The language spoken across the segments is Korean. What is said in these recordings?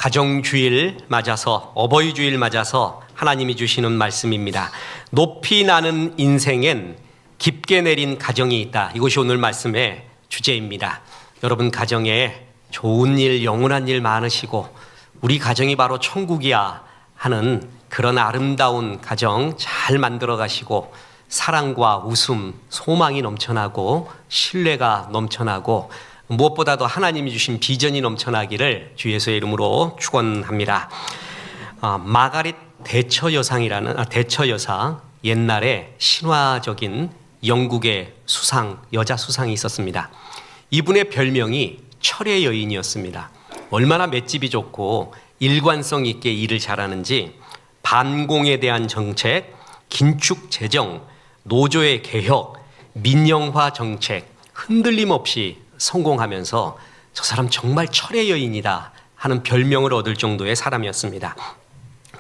가정주일 맞아서 어버이주일 맞아서 하나님이 주시는 말씀입니다. 높이 나는 인생엔 깊게 내린 가정이 있다. 이것이 오늘 말씀의 주제입니다. 여러분 가정에 좋은 일, 영원한 일 많으시고 우리 가정이 바로 천국이야 하는 그런 아름다운 가정 잘 만들어 가시고 사랑과 웃음, 소망이 넘쳐나고 신뢰가 넘쳐나고 무엇보다도 하나님이 주신 비전이 넘쳐나기를 주 예수의 이름으로 축원합니다. 마가렛 대처 여상 옛날에 신화적인 영국의 여자 수상이 있었습니다. 이분의 별명이 철의 여인이었습니다. 얼마나 맷집이 좋고 일관성 있게 일을 잘하는지 반공에 대한 정책, 긴축 재정, 노조의 개혁, 민영화 정책 흔들림 없이 성공하면서 저 사람 정말 철의 여인이다 하는 별명을 얻을 정도의 사람이었습니다.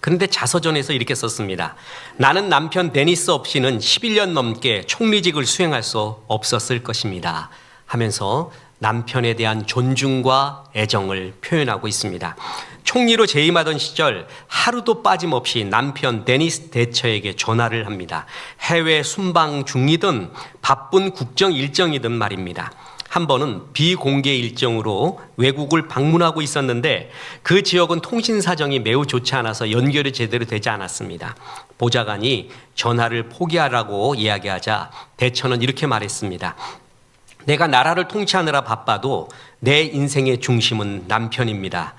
그런데 자서전에서 이렇게 썼습니다. 나는 남편 데니스 없이는 11년 넘게 총리직을 수행할 수 없었을 것입니다 하면서 남편에 대한 존중과 애정을 표현하고 있습니다. 총리로 재임하던 시절 하루도 빠짐없이 남편 데니스 대처에게 전화를 합니다. 해외 순방 중이든 바쁜 국정 일정이든 말입니다. 한 번은 비공개 일정으로 외국을 방문하고 있었는데 그 지역은 통신 사정이 매우 좋지 않아서 연결이 제대로 되지 않았습니다. 보좌관이 전화를 포기하라고 이야기하자 대처는 이렇게 말했습니다. 내가 나라를 통치하느라 바빠도 내 인생의 중심은 남편입니다.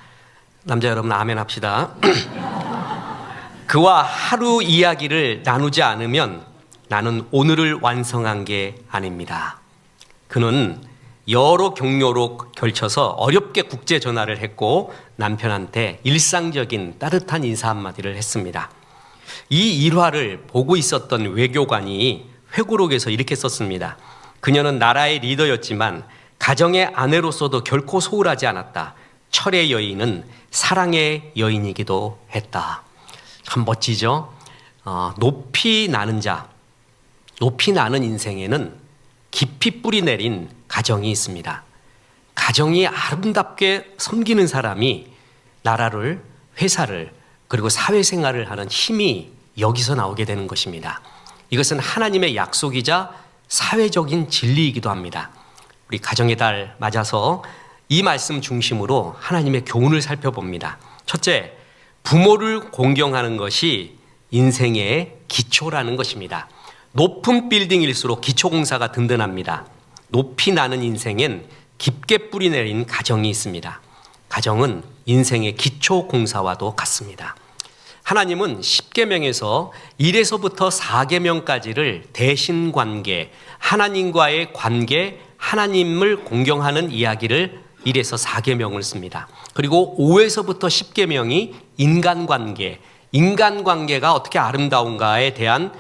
남자 여러분 아멘 합시다. 그와 하루 이야기를 나누지 않으면 나는 오늘을 완성한 게 아닙니다. 그는 여러 경로로 걸쳐서 어렵게 국제 전화를 했고 남편한테 일상적인 따뜻한 인사 한마디를 했습니다. 이 일화를 보고 있었던 외교관이 회고록에서 이렇게 썼습니다. 그녀는 나라의 리더였지만 가정의 아내로서도 결코 소홀하지 않았다. 철의 여인은 사랑의 여인이기도 했다. 참 멋지죠? 높이 나는 인생에는 깊이 뿌리 내린 가정이 있습니다. 가정이 아름답게 섬기는 사람이 나라를, 회사를, 그리고 사회생활을 하는 힘이 여기서 나오게 되는 것입니다. 이것은 하나님의 약속이자 사회적인 진리이기도 합니다. 우리 가정의 달 맞아서 이 말씀 중심으로 하나님의 교훈을 살펴봅니다. 첫째, 부모를 공경하는 것이 인생의 기초라는 것입니다. 높은 빌딩일수록 기초공사가 든든합니다. 높이 나는 인생엔 깊게 뿌리 내린 가정이 있습니다. 가정은 인생의 기초공사와도 같습니다. 하나님은 10계명에서 1에서부터 4계명까지를 대신관계, 하나님과의 관계, 하나님을 공경하는 이야기를 1에서 4계명을 씁니다. 그리고 5에서부터 10계명이 인간관계, 인간관계가 어떻게 아름다운가에 대한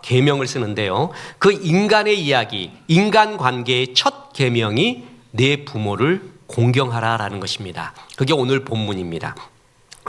계명을 쓰는데요. 그 인간의 이야기, 인간관계의 첫 계명이 내 부모를 공경하라라는 것입니다. 그게 오늘 본문입니다.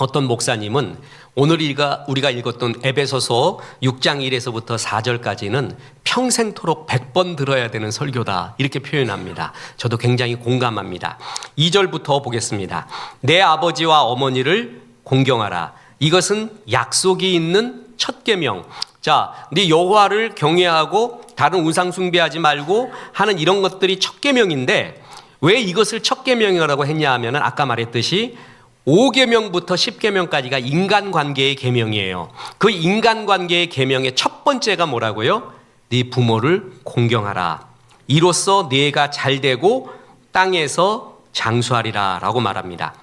어떤 목사님은 오늘 우리가 읽었던 에베소서 6장 1에서부터 4절까지는 평생토록 100번 들어야 되는 설교다 이렇게 표현합니다. 저도 굉장히 공감합니다. 2절부터 보겠습니다. 내 아버지와 어머니를 공경하라. 이것은 약속이 있는 첫 계명. 자, 네 여호와를 경외하고 다른 우상 숭배하지 말고 하는 이런 것들이 첫 계명인데 왜 이것을 첫 계명이라고 했냐 하면은 아까 말했듯이 5계명부터 10계명까지가 인간관계의 계명이에요. 그 인간관계의 계명의 첫 번째가 뭐라고요? 네 부모를 공경하라. 이로써 네가 잘되고 땅에서 장수하리라 라고 말합니다.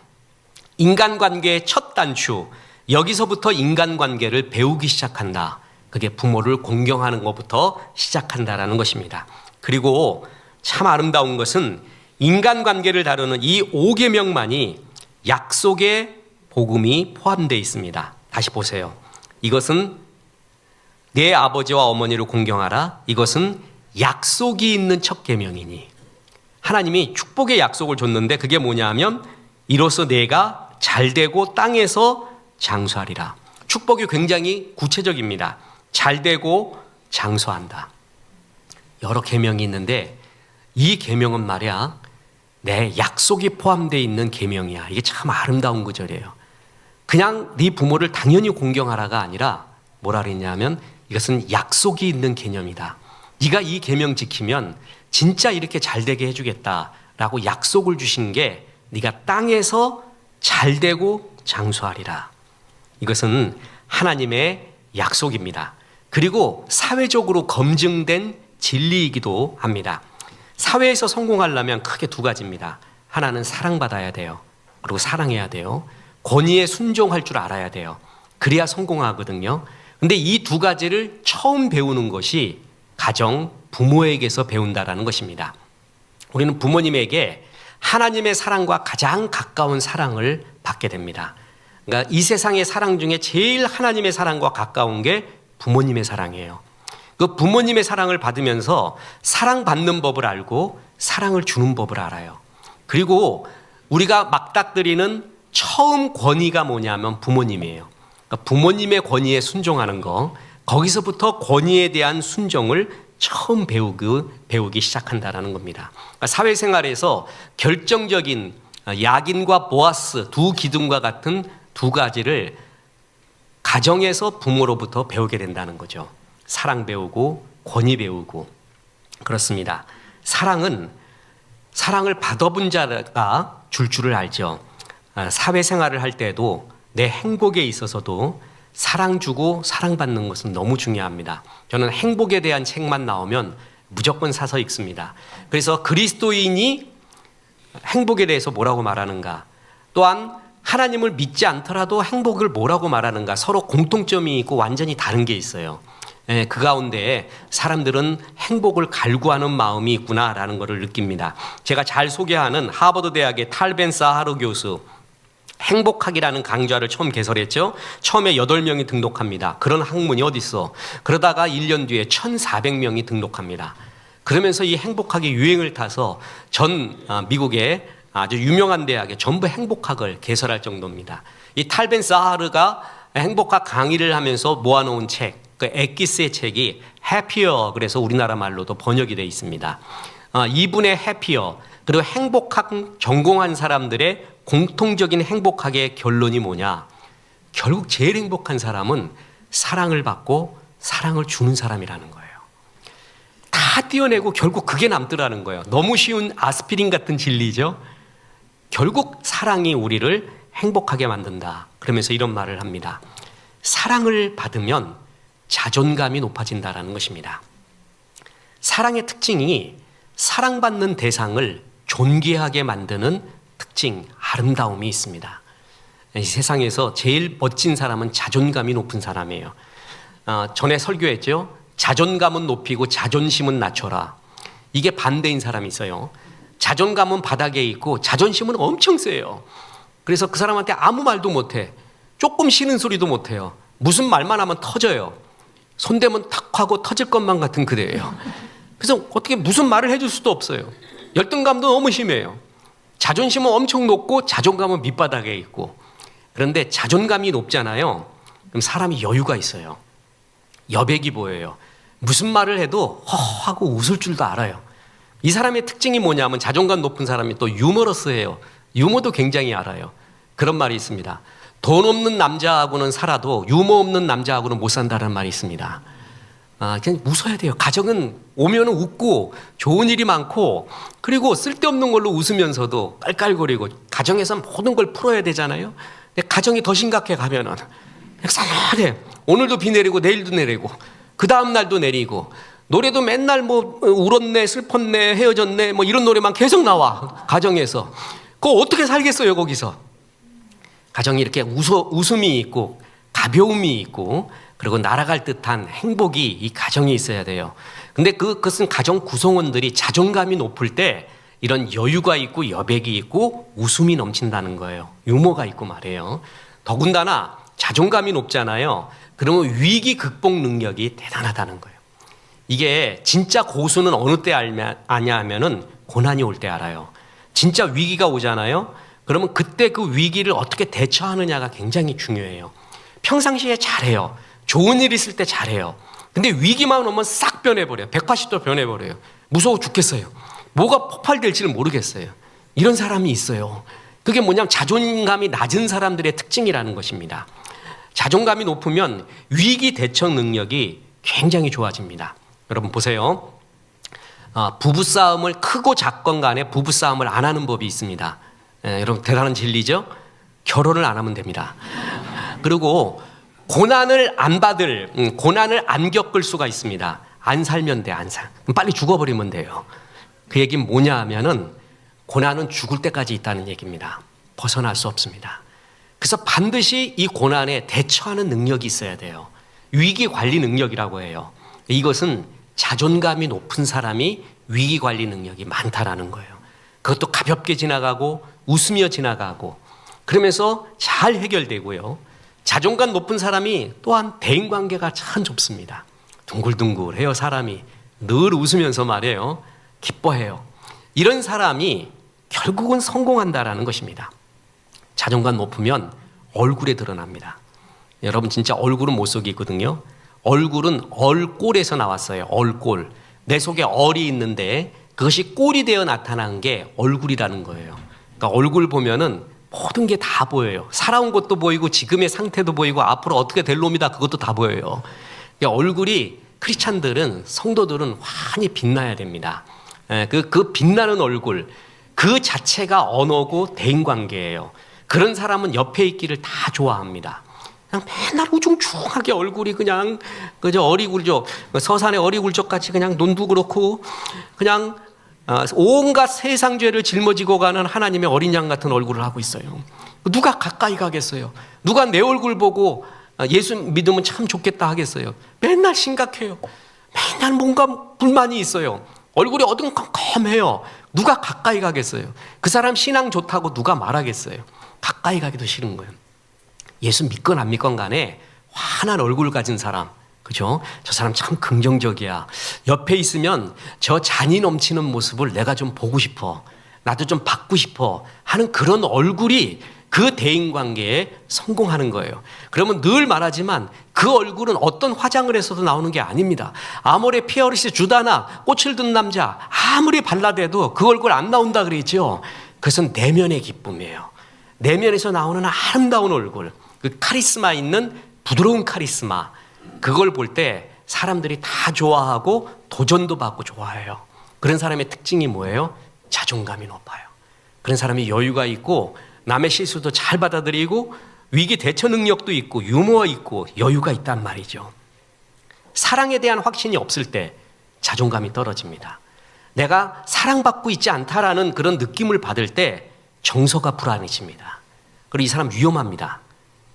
인간관계의 첫 단추, 여기서부터 인간관계를 배우기 시작한다. 그게 부모를 공경하는 것부터 시작한다라는 것입니다. 그리고 참 아름다운 것은 인간관계를 다루는 이 5계명만이 약속의 복음이 포함되어 있습니다. 다시 보세요. 이것은 내 아버지와 어머니를 공경하라. 이것은 약속이 있는 첫 계명이니 하나님이 축복의 약속을 줬는데 그게 뭐냐 하면 이로써 내가 잘되고 땅에서 장수하리라. 축복이 굉장히 구체적입니다. 잘되고 장수한다. 여러 계명이 있는데 이 계명은 말이야 내 약속이 포함되어 있는 계명이야. 이게 참 아름다운 구절이에요. 그냥 네 부모를 당연히 공경하라가 아니라 뭐라 그랬냐면 이것은 약속이 있는 개념이다. 네가 이 계명 지키면 진짜 이렇게 잘 되게 해주겠다라고 약속을 주신 게 네가 땅에서 잘 되고 장수하리라. 이것은 하나님의 약속입니다. 그리고 사회적으로 검증된 진리이기도 합니다. 사회에서 성공하려면 크게 두 가지입니다. 하나는 사랑받아야 돼요. 그리고 사랑해야 돼요. 권위에 순종할 줄 알아야 돼요. 그래야 성공하거든요. 근데 이 두 가지를 처음 배우는 것이 가정, 부모에게서 배운다라는 것입니다. 우리는 부모님에게 하나님의 사랑과 가장 가까운 사랑을 받게 됩니다. 그러니까 이 세상의 사랑 중에 제일 하나님의 사랑과 가까운 게 부모님의 사랑이에요. 그 부모님의 사랑을 받으면서 사랑받는 법을 알고 사랑을 주는 법을 알아요. 그리고 우리가 막닥뜨리는 처음 권위가 뭐냐면 부모님이에요. 그러니까 부모님의 권위에 순종하는 거, 거기서부터 권위에 대한 순종을 처음 배우기 시작한다라는 겁니다. 그러니까 사회생활에서 결정적인 야긴과 보아스 두 기둥과 같은 두 가지를 가정에서 부모로부터 배우게 된다는 거죠. 사랑 배우고 권위 배우고. 그렇습니다. 사랑을 받아본 자가 줄 줄을 알죠. 사회생활을 할 때도 내 행복에 있어서도 사랑 주고 사랑받는 것은 너무 중요합니다. 저는 행복에 대한 책만 나오면 무조건 사서 읽습니다. 그래서 그리스도인이 행복에 대해서 뭐라고 말하는가, 또한 하나님을 믿지 않더라도 행복을 뭐라고 말하는가, 서로 공통점이 있고 완전히 다른 게 있어요. 그 가운데 사람들은 행복을 갈구하는 마음이 있구나라는 것을 느낍니다. 제가 잘 소개하는 하버드 대학의 탈벤 사하르 교수, 행복학이라는 강좌를 처음 개설했죠. 처음에 8명이 등록합니다. 그런 학문이 어디 있어. 그러다가 1년 뒤에 1,400명이 등록합니다. 그러면서 이 행복학이 유행을 타서 전 미국의 아주 유명한 대학에 전부 행복학을 개설할 정도입니다. 이 탈벤 사하르가 행복학 강의를 하면서 모아놓은 책, 그 엑기스의 책이 해피어, 그래서 우리나라 말로도 번역이 되어 있습니다. 이분의 해피어, 그리고 행복학 전공한 사람들의 공통적인 행복학의 결론이 뭐냐? 결국 제일 행복한 사람은 사랑을 받고 사랑을 주는 사람이라는 거예요. 다 띄어내고 결국 그게 남더라는 거예요. 너무 쉬운 아스피린 같은 진리죠. 결국 사랑이 우리를 행복하게 만든다. 그러면서 이런 말을 합니다. 사랑을 받으면 자존감이 높아진다는 것입니다. 사랑의 특징이 사랑받는 대상을 존귀하게 만드는 특징, 아름다움이 있습니다. 이 세상에서 제일 멋진 사람은 자존감이 높은 사람이에요. 전에 설교했죠. 자존감은 높이고 자존심은 낮춰라. 이게 반대인 사람이 있어요. 자존감은 바닥에 있고 자존심은 엄청 세요. 그래서 그 사람한테 아무 말도 못해. 조금 싫은 소리도 못해요. 무슨 말만 하면 터져요. 손대면 탁 하고 터질 것만 같은 그대예요. 그래서 어떻게 무슨 말을 해줄 수도 없어요. 열등감도 너무 심해요. 자존심은 엄청 높고 자존감은 밑바닥에 있고. 그런데 자존감이 높잖아요. 그럼 사람이 여유가 있어요. 여백이 보여요. 무슨 말을 해도 허허하고 웃을 줄도 알아요. 이 사람의 특징이 뭐냐면 자존감 높은 사람이 또 유머러스해요. 유머도 굉장히 알아요. 그런 말이 있습니다. 돈 없는 남자하고는 살아도 유머 없는 남자하고는 못 산다는 말이 있습니다. 그냥 웃어야 돼요. 가정은 오면 웃고 좋은 일이 많고, 그리고 쓸데없는 걸로 웃으면서도 깔깔거리고, 가정에서 모든 걸 풀어야 되잖아요. 근데 가정이 더 심각해 가면은 싸늘해. 오늘도 비 내리고 내일도 내리고 그 다음 날도 내리고, 노래도 맨날 뭐 울었네, 슬펐네, 헤어졌네, 뭐 이런 노래만 계속 나와. 가정에서 그거 어떻게 살겠어요? 거기서 가정이 이렇게 웃음이 있고 가벼움이 있고, 그리고 날아갈 듯한 행복이 이 가정에 있어야 돼요. 근데 그것은 가정 구성원들이 자존감이 높을 때 이런 여유가 있고 여백이 있고 웃음이 넘친다는 거예요. 유머가 있고 말이에요. 더군다나 자존감이 높잖아요. 그러면 위기 극복 능력이 대단하다는 거예요. 이게 진짜 고수는 어느 때 아냐 하면은 고난이 올 때 알아요. 진짜 위기가 오잖아요. 그러면 그때 그 위기를 어떻게 대처하느냐가 굉장히 중요해요. 평상시에 잘해요. 좋은 일 있을 때 잘해요. 근데 위기만 오면 싹 변해버려요. 180도 변해버려요. 무서워 죽겠어요. 뭐가 폭발될지는 모르겠어요. 이런 사람이 있어요. 그게 뭐냐면 자존감이 낮은 사람들의 특징이라는 것입니다. 자존감이 높으면 위기 대처 능력이 굉장히 좋아집니다. 여러분 보세요. 부부싸움을 크고 작건 간에 부부싸움을 안 하는 법이 있습니다. 여러분 대단한 진리죠? 결혼을 안 하면 됩니다. 그리고 고난을 안 겪을 수가 있습니다. 안 살면 돼, 안 살. 빨리 죽어버리면 돼요. 그 얘기는 뭐냐 하면은 고난은 죽을 때까지 있다는 얘기입니다. 벗어날 수 없습니다. 그래서 반드시 이 고난에 대처하는 능력이 있어야 돼요. 위기 관리 능력이라고 해요. 이것은 자존감이 높은 사람이 위기 관리 능력이 많다라는 거예요. 그것도 가볍게 지나가고 웃으며 지나가고 그러면서 잘 해결되고요. 자존감 높은 사람이 또한 대인관계가 참 좁습니다. 둥글둥글해요. 사람이 늘 웃으면서 말해요. 기뻐해요. 이런 사람이 결국은 성공한다라는 것입니다. 자존감 높으면 얼굴에 드러납니다. 여러분 진짜 얼굴은 못 속이거든요. 얼굴은 얼꼴에서 나왔어요. 얼꼴. 내 속에 얼이 있는데 그것이 꼴이 되어 나타난 게 얼굴이라는 거예요. 그러니까 얼굴 보면은 모든 게 다 보여요. 살아온 것도 보이고 지금의 상태도 보이고 앞으로 어떻게 될 놈이다 그것도 다 보여요. 그러니까 얼굴이 크리스찬들은 성도들은 환히 빛나야 됩니다. 그 빛나는 얼굴 그 자체가 언어고 대인관계예요. 그런 사람은 옆에 있기를 다 좋아합니다. 그냥 맨날 우중충하게 얼굴이 그냥 그저 어리굴적 서산의 어리굴적 같이 그냥 눈도 그렇고 그냥 온갖 세상 죄를 짊어지고 가는 하나님의 어린 양 같은 얼굴을 하고 있어요. 누가 가까이 가겠어요? 누가 내 얼굴 보고 예수 믿으면 참 좋겠다 하겠어요? 맨날 심각해요. 맨날 뭔가 불만이 있어요. 얼굴이 어두컴컴해요. 누가 가까이 가겠어요? 그 사람 신앙 좋다고 누가 말하겠어요? 가까이 가기도 싫은 거예요. 예수 믿건 안 믿건 간에 환한 얼굴 가진 사람, 그죠? 저 사람 참 긍정적이야. 옆에 있으면 저 잔이 넘치는 모습을 내가 좀 보고 싶어. 나도 좀 받고 싶어. 하는 그런 얼굴이 그 대인관계에 성공하는 거예요. 그러면 늘 말하지만 그 얼굴은 어떤 화장을 해서도 나오는 게 아닙니다. 아모레 피어리스 주다나 꽃을 든 남자 아무리 발라대도 그 얼굴 안 나온다 그랬죠. 그것은 내면의 기쁨이에요. 내면에서 나오는 아름다운 얼굴, 그 카리스마 있는 부드러운 카리스마, 그걸 볼 때 사람들이 다 좋아하고 도전도 받고 좋아해요. 그런 사람의 특징이 뭐예요? 자존감이 높아요. 그런 사람이 여유가 있고 남의 실수도 잘 받아들이고 위기 대처 능력도 있고 유머가 있고 여유가 있단 말이죠. 사랑에 대한 확신이 없을 때 자존감이 떨어집니다. 내가 사랑받고 있지 않다라는 그런 느낌을 받을 때 정서가 불안해집니다. 그리고 이 사람 위험합니다.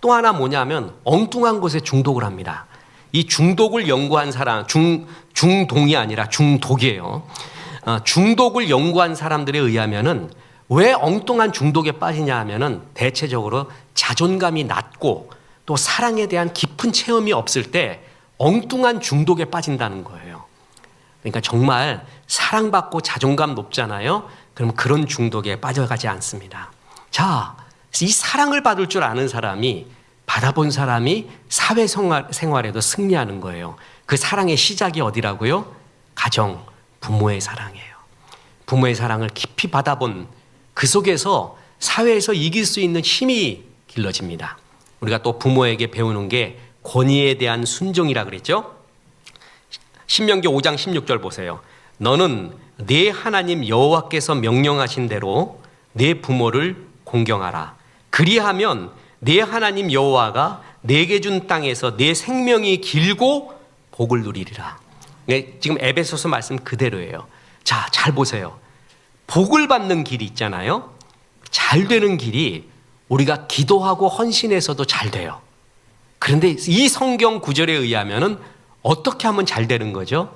또 하나 뭐냐면 엉뚱한 것에 중독을 합니다. 이 중독을 연구한 사람, 중동이 아니라 중독이에요. 중독을 연구한 사람들에 의하면은 왜 엉뚱한 중독에 빠지냐 하면은 대체적으로 자존감이 낮고 또 사랑에 대한 깊은 체험이 없을 때 엉뚱한 중독에 빠진다는 거예요. 그러니까 정말 사랑받고 자존감 높잖아요. 그럼 그런 중독에 빠져가지 않습니다. 자, 이 사랑을 받을 줄 아는 사람이 받아본 사람이 사회생활에도 승리하는 거예요. 그 사랑의 시작이 어디라고요? 가정, 부모의 사랑이에요. 부모의 사랑을 깊이 받아본 그 속에서 사회에서 이길 수 있는 힘이 길러집니다. 우리가 또 부모에게 배우는 게 권위에 대한 순종이라 그랬죠? 신명기 5장 16절 보세요. 너는 네 하나님 여호와께서 명령하신 대로 네 부모를 공경하라. 그리하면 네 하나님 여호와가 네게 준 땅에서 네 생명이 길고 복을 누리리라. 지금 에베소서 말씀 그대로예요. 자, 잘 보세요. 복을 받는 길이 있잖아요. 잘 되는 길이 우리가 기도하고 헌신해서도 잘 돼요. 그런데 이 성경 구절에 의하면은 어떻게 하면 잘 되는 거죠?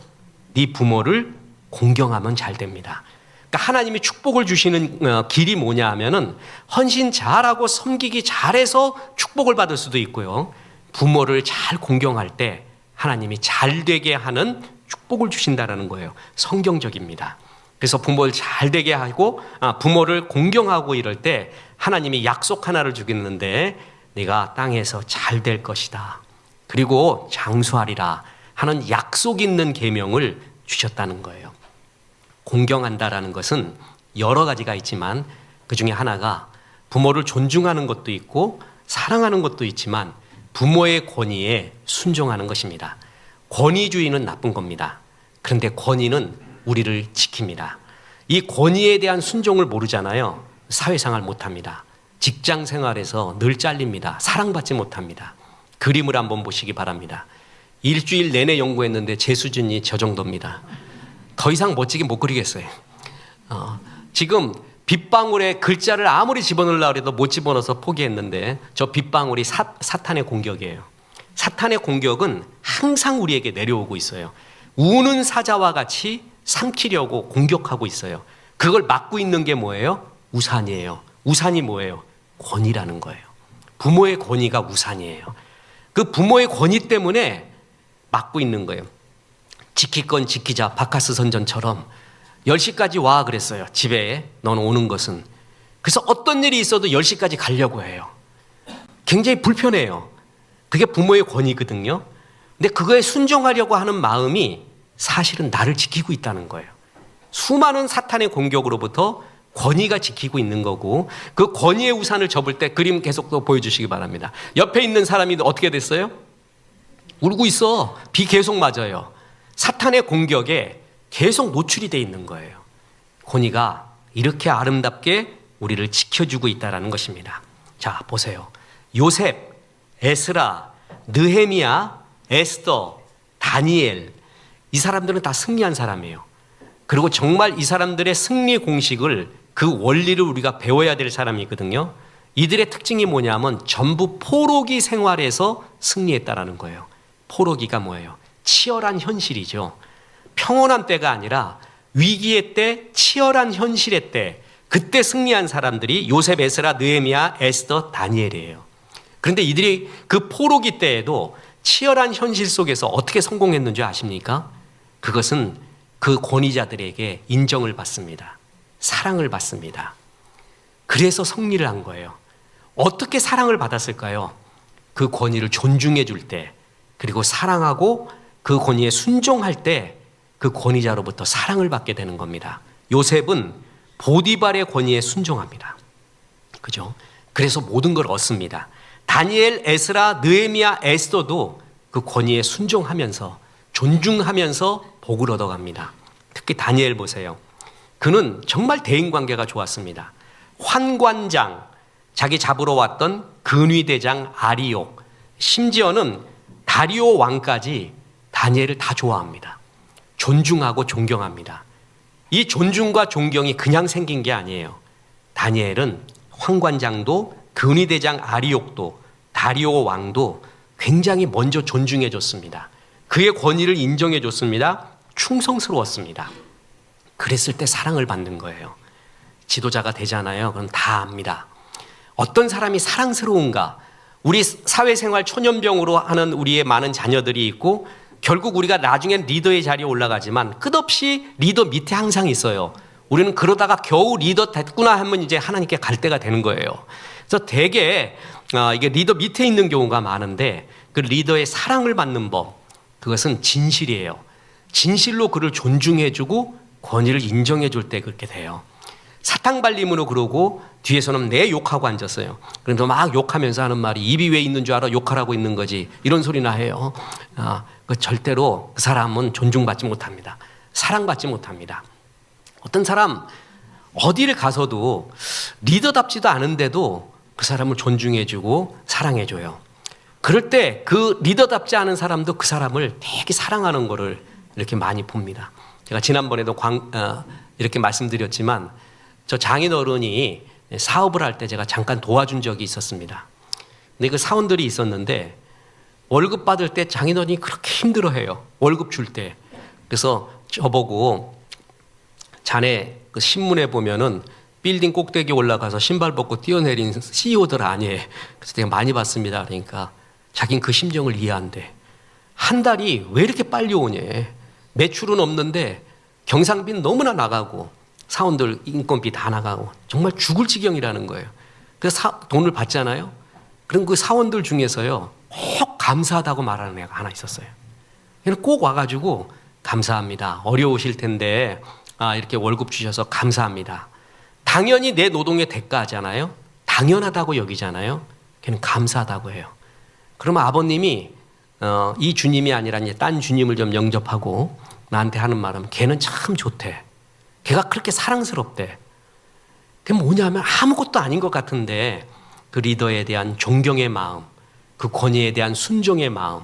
네 부모를 공경하면 잘 됩니다. 그러니까 하나님이 축복을 주시는 길이 뭐냐 하면은 헌신 잘하고 섬기기 잘해서 축복을 받을 수도 있고요. 부모를 잘 공경할 때 하나님이 잘 되게 하는 축복을 주신다라는 거예요. 성경적입니다. 그래서 부모를 잘 되게 하고 부모를 공경하고 이럴 때 하나님이 약속 하나를 주겠는데 네가 땅에서 잘 될 것이다. 그리고 장수하리라 하는 약속 있는 계명을 주셨다는 거예요. 공경한다라는 것은 여러 가지가 있지만 그 중에 하나가 부모를 존중하는 것도 있고 사랑하는 것도 있지만 부모의 권위에 순종하는 것입니다. 권위주의는 나쁜 겁니다. 그런데 권위는 우리를 지킵니다. 이 권위에 대한 순종을 모르잖아요. 사회생활 못합니다. 직장생활에서 늘 잘립니다. 사랑받지 못합니다. 그림을 한번 보시기 바랍니다. 일주일 내내 연구했는데 제 수준이 저 정도입니다. 더 이상 멋지게 못 그리겠어요. 지금 빗방울에 글자를 아무리 집어넣으려고 해도 못 집어넣어서 포기했는데 저 빗방울이 사탄의 공격이에요. 사탄의 공격은 항상 우리에게 내려오고 있어요. 우는 사자와 같이 삼키려고 공격하고 있어요. 그걸 막고 있는 게 뭐예요? 우산이에요. 우산이 뭐예요? 권위라는 거예요. 부모의 권위가 우산이에요. 그 부모의 권위 때문에 막고 있는 거예요. 지킬 건 지키자. 바카스 선전처럼 10시까지 와 그랬어요. 집에 너는 오는 것은. 그래서 어떤 일이 있어도 10시까지 가려고 해요. 굉장히 불편해요. 그게 부모의 권위거든요. 근데 그거에 순종하려고 하는 마음이 사실은 나를 지키고 있다는 거예요. 수많은 사탄의 공격으로부터 권위가 지키고 있는 거고 그 권위의 우산을 접을 때 그림 계속 또 보여주시기 바랍니다. 옆에 있는 사람이 어떻게 됐어요? 울고 있어. 비 계속 맞아요. 사탄의 공격에 계속 노출이 돼 있는 거예요. 권위가 이렇게 아름답게 우리를 지켜주고 있다는 것입니다. 자, 보세요. 요셉, 에스라, 느헤미야, 에스더, 다니엘 이 사람들은 다 승리한 사람이에요. 그리고 정말 이 사람들의 승리 공식을 그 원리를 우리가 배워야 될 사람이거든요. 이들의 특징이 뭐냐면 전부 포로기 생활에서 승리했다라는 거예요. 포로기가 뭐예요? 치열한 현실이죠. 평온한 때가 아니라 위기의 때, 치열한 현실의 때, 그때 승리한 사람들이 요셉, 에스라, 느헤미야, 에스더, 다니엘이에요. 그런데 이들이 그 포로기 때에도 치열한 현실 속에서 어떻게 성공했는지 아십니까? 그것은 그 권위자들에게 인정을 받습니다. 사랑을 받습니다. 그래서 승리를 한 거예요. 어떻게 사랑을 받았을까요? 그 권위를 존중해 줄 때, 그리고 사랑하고 그 권위에 순종할 때 그 권위자로부터 사랑을 받게 되는 겁니다. 요셉은 보디발의 권위에 순종합니다. 그죠? 그래서 모든 걸 얻습니다. 다니엘, 에스라, 느헤미야, 에스더도 그 권위에 순종하면서 존중하면서 복을 얻어갑니다. 특히 다니엘 보세요. 그는 정말 대인관계가 좋았습니다. 환관장, 자기 잡으러 왔던 근위대장 아리옥, 심지어는 다리오 왕까지 다니엘을 다 좋아합니다. 존중하고 존경합니다. 이 존중과 존경이 그냥 생긴 게 아니에요. 다니엘은 환관장도 근위대장 아리옥도 다리오 왕도 굉장히 먼저 존중해 줬습니다. 그의 권위를 인정해 줬습니다. 충성스러웠습니다. 그랬을 때 사랑을 받는 거예요. 지도자가 되잖아요. 그럼 다 압니다. 어떤 사람이 사랑스러운가? 우리 사회생활 초년병으로 하는 우리의 많은 자녀들이 있고 결국 우리가 나중엔 리더의 자리에 올라가지만 끝없이 리더 밑에 항상 있어요. 우리는 그러다가 겨우 리더 됐구나 하면 이제 하나님께 갈 때가 되는 거예요. 그래서 되게 이게 리더 밑에 있는 경우가 많은데 그 리더의 사랑을 받는 법, 그것은 진실이에요. 진실로 그를 존중해주고 권위를 인정해줄 때 그렇게 돼요. 사탕발림으로 그러고 뒤에서는 내 욕하고 앉았어요. 그래서 막 욕하면서 하는 말이 입이 왜 있는 줄 알아? 욕하라고 있는 거지. 이런 소리나 해요. 그 절대로 그 사람은 존중받지 못합니다. 사랑받지 못합니다. 어떤 사람 어디를 가서도 리더답지도 않은데도 그 사람을 존중해주고 사랑해줘요. 그럴 때 그 리더답지 않은 사람도 그 사람을 되게 사랑하는 거를 이렇게 많이 봅니다. 제가 지난번에도 이렇게 말씀드렸지만 저 장인어른이 사업을 할 때 제가 잠깐 도와준 적이 있었습니다. 근데 그 사원들이 있었는데 월급 받을 때 장인어른이 그렇게 힘들어해요. 월급 줄 때. 그래서 저보고 자네 그 신문에 보면은 빌딩 꼭대기 올라가서 신발 벗고 뛰어내린 CEO들 아니에요. 그래서 내가 많이 봤습니다. 그러니까 자긴 그 심정을 이해한대. 한 달이 왜 이렇게 빨리 오냐. 매출은 없는데 경상비는 너무나 나가고 사원들 인건비 다 나가고 정말 죽을 지경이라는 거예요. 그래서 돈을 받잖아요. 그럼 그 사원들 중에서요 꼭 감사하다고 말하는 애가 하나 있었어요. 그냥 꼭 와가지고 감사합니다. 어려우실 텐데 이렇게 월급 주셔서 감사합니다. 당연히 내 노동의 대가잖아요. 당연하다고 여기잖아요. 걔는 감사하다고 해요. 그러면 아버님이 이 주님이 아니라 이제 딴 주님을 좀 영접하고 나한테 하는 말은 걔는 참 좋대. 걔가 그렇게 사랑스럽대. 그게 뭐냐면 아무것도 아닌 것 같은데 그 리더에 대한 존경의 마음, 그 권위에 대한 순종의 마음,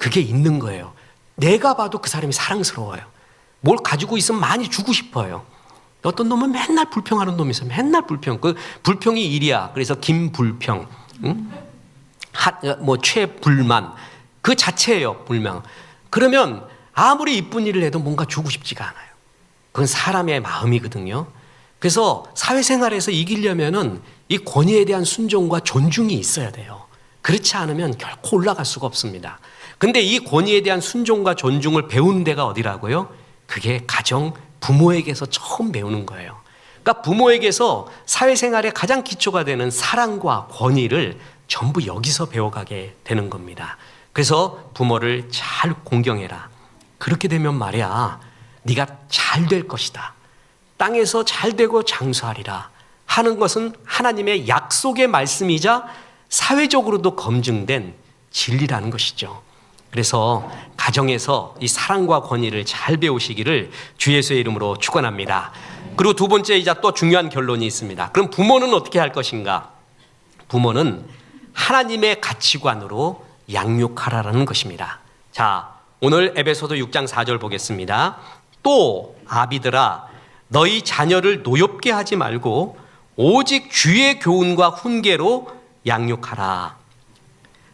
그게 있는 거예요. 내가 봐도 그 사람이 사랑스러워요. 뭘 가지고 있으면 많이 주고 싶어요. 어떤 놈은 맨날 불평하는 놈이 있어요. 맨날 불평. 그 불평이 일이야. 그래서 김불평, 응? 최불만. 그 자체예요, 불명. 그러면 아무리 이쁜 일을 해도 뭔가 주고 싶지가 않아요. 그건 사람의 마음이거든요. 그래서 사회생활에서 이기려면은 이 권위에 대한 순종과 존중이 있어야 돼요. 그렇지 않으면 결코 올라갈 수가 없습니다. 근데 이 권위에 대한 순종과 존중을 배우는 데가 어디라고요? 그게 가정, 부모에게서 처음 배우는 거예요. 그러니까 부모에게서 사회생활의 가장 기초가 되는 사랑과 권위를 전부 여기서 배워가게 되는 겁니다. 그래서 부모를 잘 공경해라. 그렇게 되면 말이야, 네가 잘 될 것이다. 땅에서 잘 되고 장수하리라 하는 것은 하나님의 약속의 말씀이자 사회적으로도 검증된 진리라는 것이죠. 그래서 가정에서 이 사랑과 권위를 잘 배우시기를 주 예수의 이름으로 축원합니다. 그리고 두 번째 이제 또 중요한 결론이 있습니다. 그럼 부모는 어떻게 할 것인가? 부모는 하나님의 가치관으로 양육하라라는 것입니다. 자, 오늘 에베소서 6장 4절 보겠습니다. 또 아비들아 너희 자녀를 노엽게 하지 말고 오직 주의 교훈과 훈계로 양육하라.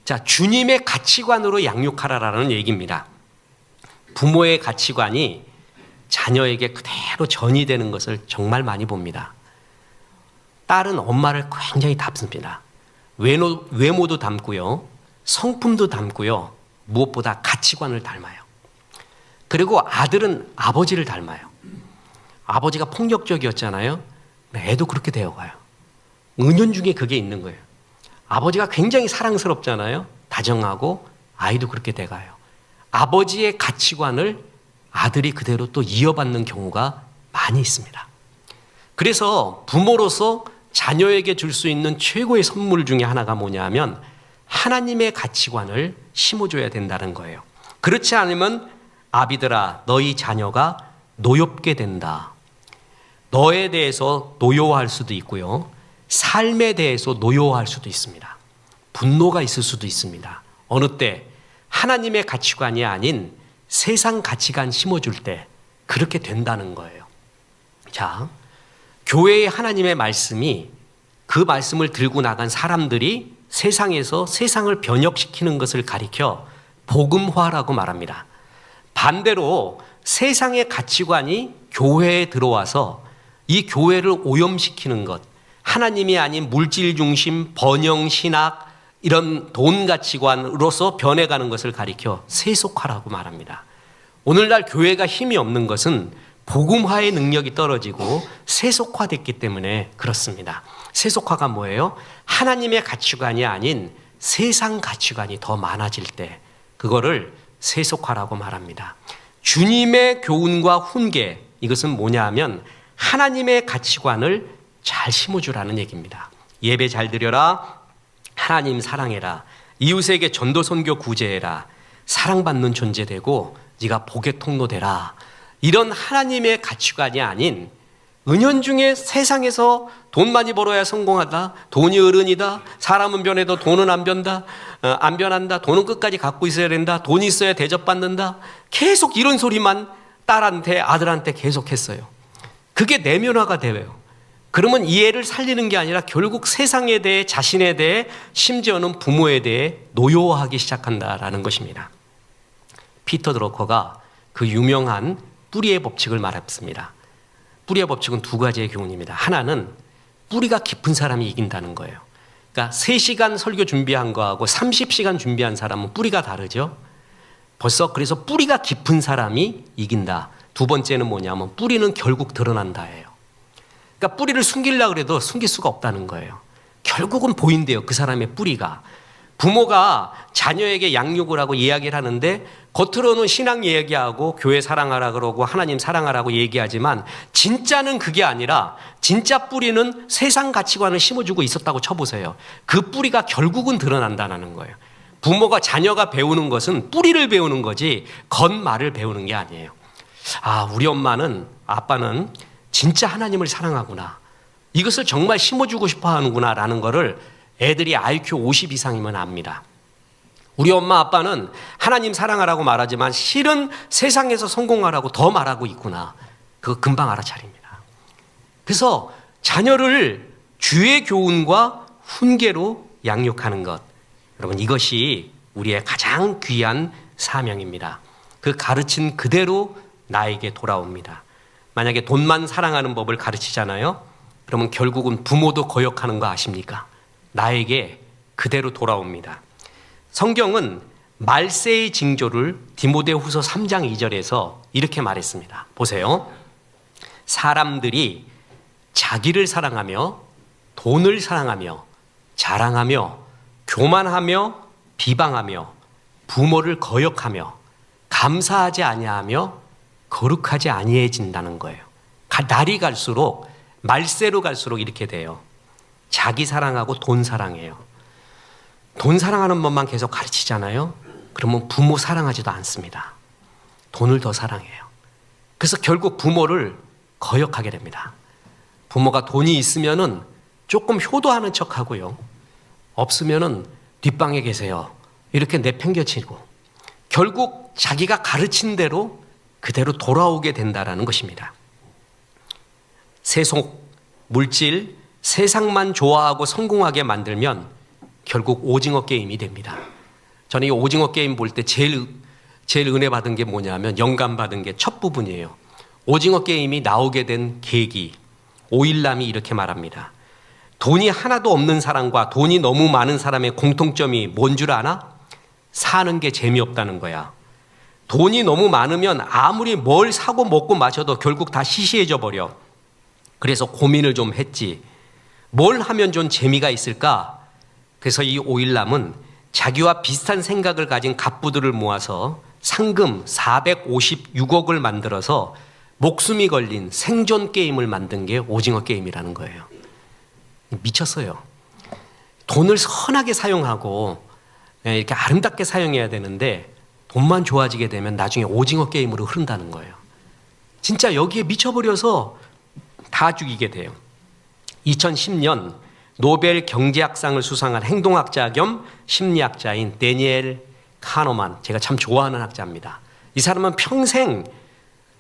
자, 주님의 가치관으로 양육하라라는 얘기입니다. 부모의 가치관이 자녀에게 그대로 전이되는 것을 정말 많이 봅니다. 딸은 엄마를 굉장히 닮습니다. 외모도 닮고요, 성품도 닮고요, 무엇보다 가치관을 닮아요. 그리고 아들은 아버지를 닮아요. 아버지가 폭력적이었잖아요. 애도 그렇게 되어가요. 은연중에 그게 있는 거예요. 아버지가 굉장히 사랑스럽잖아요. 다정하고 아이도 그렇게 돼가요. 아버지의 가치관을 아들이 그대로 또 이어받는 경우가 많이 있습니다. 그래서 부모로서 자녀에게 줄 수 있는 최고의 선물 중에 하나가 뭐냐면 하나님의 가치관을 심어줘야 된다는 거예요. 그렇지 않으면 아비들아 너희 자녀가 노엽게 된다. 너에 대해서 노여워할 수도 있고요, 삶에 대해서 노여워할 수도 있습니다. 분노가 있을 수도 있습니다. 어느 때 하나님의 가치관이 아닌 세상 가치관 심어줄 때 그렇게 된다는 거예요. 자, 교회의 하나님의 말씀이, 그 말씀을 들고 나간 사람들이 세상에서 세상을 변혁시키는 것을 가리켜 복음화라고 말합니다. 반대로 세상의 가치관이 교회에 들어와서 이 교회를 오염시키는 것, 하나님이 아닌 물질 중심, 번영 신학, 이런 돈 가치관으로서 변해가는 것을 가리켜 세속화라고 말합니다. 오늘날 교회가 힘이 없는 것은 복음화의 능력이 떨어지고 세속화됐기 때문에 그렇습니다. 세속화가 뭐예요? 하나님의 가치관이 아닌 세상 가치관이 더 많아질 때 그거를 세속화라고 말합니다. 주님의 교훈과 훈계, 이것은 뭐냐 하면 하나님의 가치관을 잘 심어주라는 얘기입니다. 예배 잘 드려라, 하나님 사랑해라, 이웃에게 전도 선교 구제해라, 사랑받는 존재 되고 네가 복의 통로 되라. 이런 하나님의 가치관이 아닌 은연중에 세상에서 돈 많이 벌어야 성공하다, 돈이 어른이다, 사람은 변해도 돈은 안 변다, 안 변한다, 돈은 끝까지 갖고 있어야 된다, 돈이 있어야 대접받는다, 계속 이런 소리만 딸한테 아들한테 계속 했어요. 그게 내면화가 돼요. 그러면 이해를 살리는 게 아니라 결국 세상에 대해, 자신에 대해, 심지어는 부모에 대해 노여워하기 시작한다라는 것입니다. 피터 드러커가 그 유명한 뿌리의 법칙을 말했습니다. 뿌리의 법칙은 두 가지의 교훈입니다. 하나는 뿌리가 깊은 사람이 이긴다는 거예요. 그러니까 3시간 설교 준비한 거하고 30시간 준비한 사람은 뿌리가 다르죠. 벌써 그래서 뿌리가 깊은 사람이 이긴다. 두 번째는 뭐냐면 뿌리는 결국 드러난다예요. 그러니까 뿌리를 숨기려고 해도 숨길 수가 없다는 거예요. 결국은 보인대요. 그 사람의 뿌리가. 부모가 자녀에게 양육을 하고 이야기를 하는데 겉으로는 신앙 얘기하고 교회 사랑하라 그러고 하나님 사랑하라고 얘기하지만 진짜는 그게 아니라 진짜 뿌리는 세상 가치관을 심어주고 있었다고 쳐보세요. 그 뿌리가 결국은 드러난다는 거예요. 부모가 자녀가 배우는 것은 뿌리를 배우는 거지 겉말을 배우는 게 아니에요. 아, 우리 엄마는 아빠는 진짜 하나님을 사랑하구나. 이것을 정말 심어주고 싶어 하는구나 라는 거를 애들이 IQ 50 이상이면 압니다. 우리 엄마 아빠는 하나님 사랑하라고 말하지만 실은 세상에서 성공하라고 더 말하고 있구나. 그거 금방 알아차립니다. 그래서 자녀를 주의 교훈과 훈계로 양육하는 것. 여러분, 이것이 우리의 가장 귀한 사명입니다. 그 가르친 그대로 나에게 돌아옵니다. 만약에 돈만 사랑하는 법을 가르치잖아요. 그러면 결국은 부모도 거역하는 거 아십니까? 나에게 그대로 돌아옵니다. 성경은 말세의 징조를 디모데후서 3장 2절에서 이렇게 말했습니다. 보세요. 사람들이 자기를 사랑하며 돈을 사랑하며 자랑하며 교만하며 비방하며 부모를 거역하며 감사하지 아니하며 거룩하지 아니해진다는 거예요. 날이 갈수록 말세로 갈수록 이렇게 돼요. 자기 사랑하고 돈 사랑해요. 돈 사랑하는 법만 계속 가르치잖아요. 그러면 부모 사랑하지도 않습니다. 돈을 더 사랑해요. 그래서 결국 부모를 거역하게 됩니다. 부모가 돈이 있으면은 조금 효도하는 척하고요. 없으면은 뒷방에 계세요. 이렇게 내팽겨치고 결국 자기가 가르친 대로 그대로 돌아오게 된다라는 것입니다. 세속, 물질, 세상만 좋아하고 성공하게 만들면 결국 오징어 게임이 됩니다. 저는 이 오징어 게임 볼 때 제일 은혜 받은 게 뭐냐면 영감 받은 게 첫 부분이에요. 오징어 게임이 나오게 된 계기, 오일남이 이렇게 말합니다. 돈이 하나도 없는 사람과 돈이 너무 많은 사람의 공통점이 뭔 줄 아나? 사는 게 재미없다는 거야. 돈이 너무 많으면 아무리 뭘 사고 먹고 마셔도 결국 다 시시해져 버려. 그래서 고민을 좀 했지. 뭘 하면 좀 재미가 있을까? 그래서 이 오일남은 자기와 비슷한 생각을 가진 갑부들을 모아서 상금 456억을 만들어서 목숨이 걸린 생존 게임을 만든 게 오징어 게임이라는 거예요. 미쳤어요. 돈을 선하게 사용하고 이렇게 아름답게 사용해야 되는데 돈만 좋아지게 되면 나중에 오징어 게임으로 흐른다는 거예요. 진짜 여기에 미쳐버려서 다 죽이게 돼요. 2010년 노벨 경제학상을 수상한 행동학자 겸 심리학자인 데니엘 카너만, 제가 참 좋아하는 학자입니다. 이 사람은 평생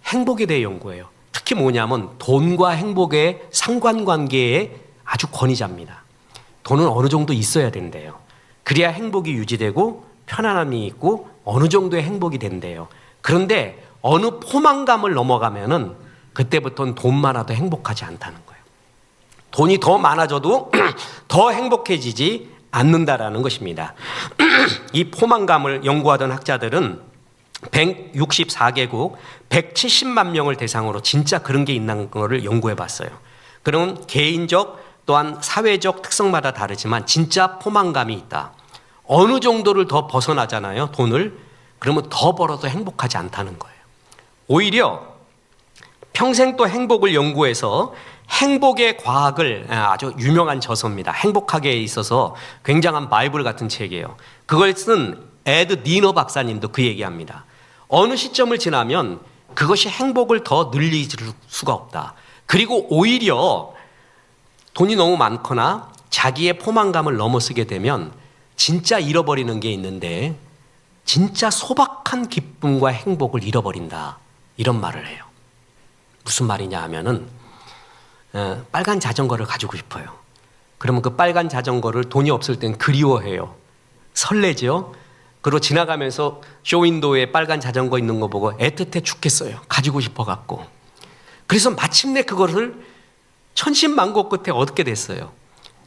행복에 대해 연구해요. 특히 뭐냐면 돈과 행복의 상관관계에 아주 권위자입니다. 돈은 어느 정도 있어야 된대요. 그래야 행복이 유지되고 편안함이 있고 어느 정도의 행복이 된대요. 그런데 어느 포만감을 넘어가면은 그때부터는 돈 많아도 행복하지 않다는 거예요. 돈이 더 많아져도 더 행복해지지 않는다라는 것입니다. 이 포만감을 연구하던 학자들은 164개국 170만 명을 대상으로 진짜 그런 게 있는 거를 연구해 봤어요. 그러면 개인적 또한 사회적 특성마다 다르지만 진짜 포만감이 있다. 어느 정도를 더 벗어나잖아요, 돈을. 그러면 더 벌어도 행복하지 않다는 거예요. 오히려 평생 또 행복을 연구해서 행복의 과학을, 아주 유명한 저서입니다. 행복하게 있어서 굉장한 바이블 같은 책이에요. 그걸 쓴 에드 니너 박사님도 그 얘기합니다. 어느 시점을 지나면 그것이 행복을 더 늘릴 수가 없다. 그리고 오히려 돈이 너무 많거나 자기의 포만감을 넘어서게 되면 진짜 잃어버리는 게 있는데 진짜 소박한 기쁨과 행복을 잃어버린다. 이런 말을 해요. 무슨 말이냐 하면은 빨간 자전거를 가지고 싶어요. 그러면 그 빨간 자전거를 돈이 없을 땐 그리워해요. 설레죠? 그리고 지나가면서 쇼윈도에 빨간 자전거 있는 거 보고 애틋해 죽겠어요. 가지고 싶어갖고. 그래서 마침내 그것을 천신만고 끝에 얻게 됐어요.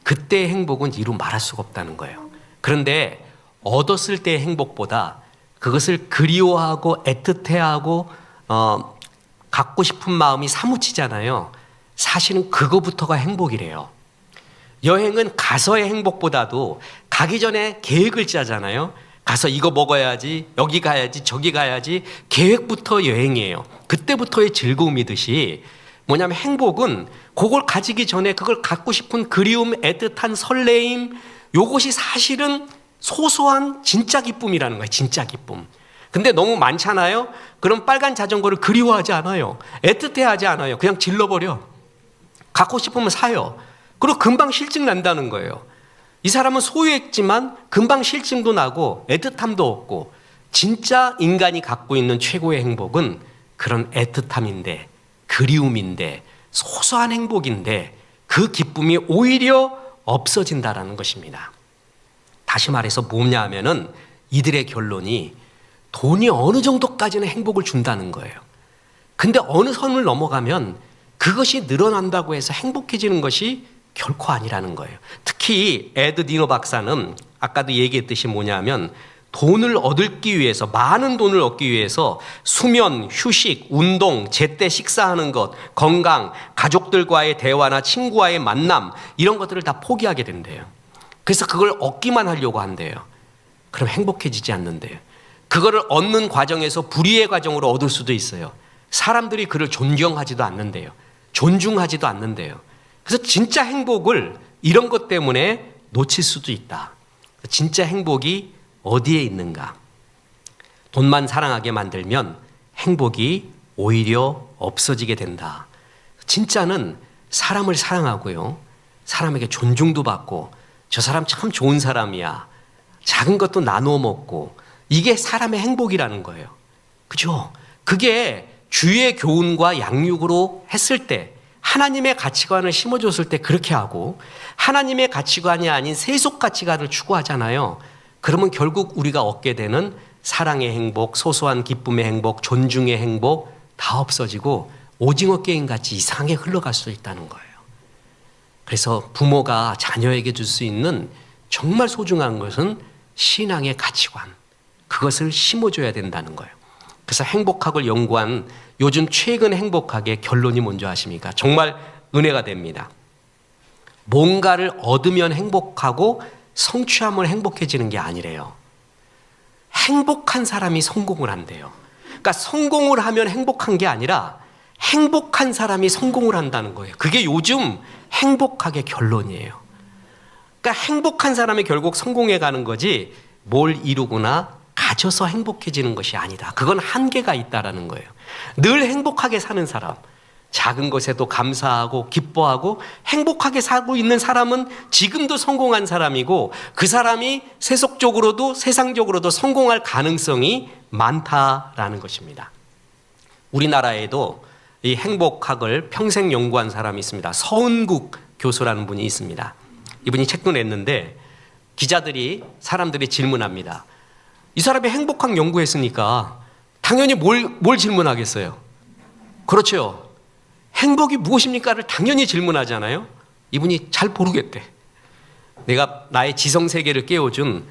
그때의 행복은 이루 말할 수가 없다는 거예요. 그런데 얻었을 때의 행복보다 그것을 그리워하고 애틋해하고 갖고 싶은 마음이 사무치잖아요. 사실은 그거부터가 행복이래요. 여행은 가서의 행복보다도 가기 전에 계획을 짜잖아요. 가서 이거 먹어야지, 여기 가야지, 저기 가야지. 계획부터 여행이에요. 그때부터의 즐거움이듯이 뭐냐면 행복은 그걸 가지기 전에 그걸 갖고 싶은 그리움, 애틋한 설레임, 요것이 사실은 소소한 진짜 기쁨이라는 거예요. 진짜 기쁨. 근데 너무 많잖아요. 그럼 빨간 자전거를 그리워하지 않아요. 애틋해하지 않아요. 그냥 질러버려. 갖고 싶으면 사요. 그리고 금방 실증 난다는 거예요. 이 사람은 소유했지만 금방 실증도 나고 애틋함도 없고, 진짜 인간이 갖고 있는 최고의 행복은 그런 애틋함인데, 그리움인데, 소소한 행복인데 그 기쁨이 오히려 없어진다라는 것입니다. 다시 말해서 뭐냐 하면은 이들의 결론이 돈이 어느 정도까지는 행복을 준다는 거예요. 근데 어느 선을 넘어가면 그것이 늘어난다고 해서 행복해지는 것이 결코 아니라는 거예요. 특히 에드 디너 박사는 아까도 얘기했듯이 뭐냐면 돈을 얻기 위해서, 많은 돈을 얻기 위해서 수면, 휴식, 운동, 제때 식사하는 것, 건강, 가족들과의 대화나 친구와의 만남, 이런 것들을 다 포기하게 된대요. 그래서 그걸 얻기만 하려고 한대요. 그럼 행복해지지 않는데요. 그거를 얻는 과정에서 불의의 과정으로 얻을 수도 있어요. 사람들이 그를 존경하지도 않는데요. 존중하지도 않는데요. 그래서 진짜 행복을 이런 것 때문에 놓칠 수도 있다. 진짜 행복이 어디에 있는가? 돈만 사랑하게 만들면 행복이 오히려 없어지게 된다. 진짜는 사람을 사랑하고요, 사람에게 존중도 받고, 저 사람 참 좋은 사람이야, 작은 것도 나누어 먹고, 이게 사람의 행복이라는 거예요. 그죠? 그게 주의 교훈과 양육으로 했을 때, 하나님의 가치관을 심어줬을 때 그렇게 하고, 하나님의 가치관이 아닌 세속 가치관을 추구하잖아요. 그러면 결국 우리가 얻게 되는 사랑의 행복, 소소한 기쁨의 행복, 존중의 행복 다 없어지고 오징어 게임같이 이상하게 흘러갈 수 있다는 거예요. 그래서 부모가 자녀에게 줄 수 있는 정말 소중한 것은 신앙의 가치관, 그것을 심어줘야 된다는 거예요. 그래서 행복학을 연구한 요즘 최근 행복학의 결론이 뭔지 아십니까? 정말 은혜가 됩니다. 뭔가를 얻으면 행복하고 성취하면 행복해지는 게 아니래요. 행복한 사람이 성공을 한대요. 그러니까 성공을 하면 행복한 게 아니라 행복한 사람이 성공을 한다는 거예요. 그게 요즘 행복학의 결론이에요. 그러니까 행복한 사람이 결국 성공해 가는 거지, 뭘 이루거나 가져서 행복해지는 것이 아니다. 그건 한계가 있다라는 거예요. 늘 행복하게 사는 사람, 작은 것에도 감사하고 기뻐하고 행복하게 살고 있는 사람은 지금도 성공한 사람이고, 그 사람이 세속적으로도 세상적으로도 성공할 가능성이 많다라는 것입니다. 우리나라에도 이 행복학을 평생 연구한 사람이 있습니다. 서은국 교수라는 분이 있습니다. 이분이 책도 냈는데 사람들이 질문합니다. 이 사람이 행복학 연구했으니까 당연히 뭘 질문하겠어요? 그렇죠. 행복이 무엇입니까를 당연히 질문하잖아요. 이분이 잘 모르겠대. 내가 나의 지성세계를 깨워준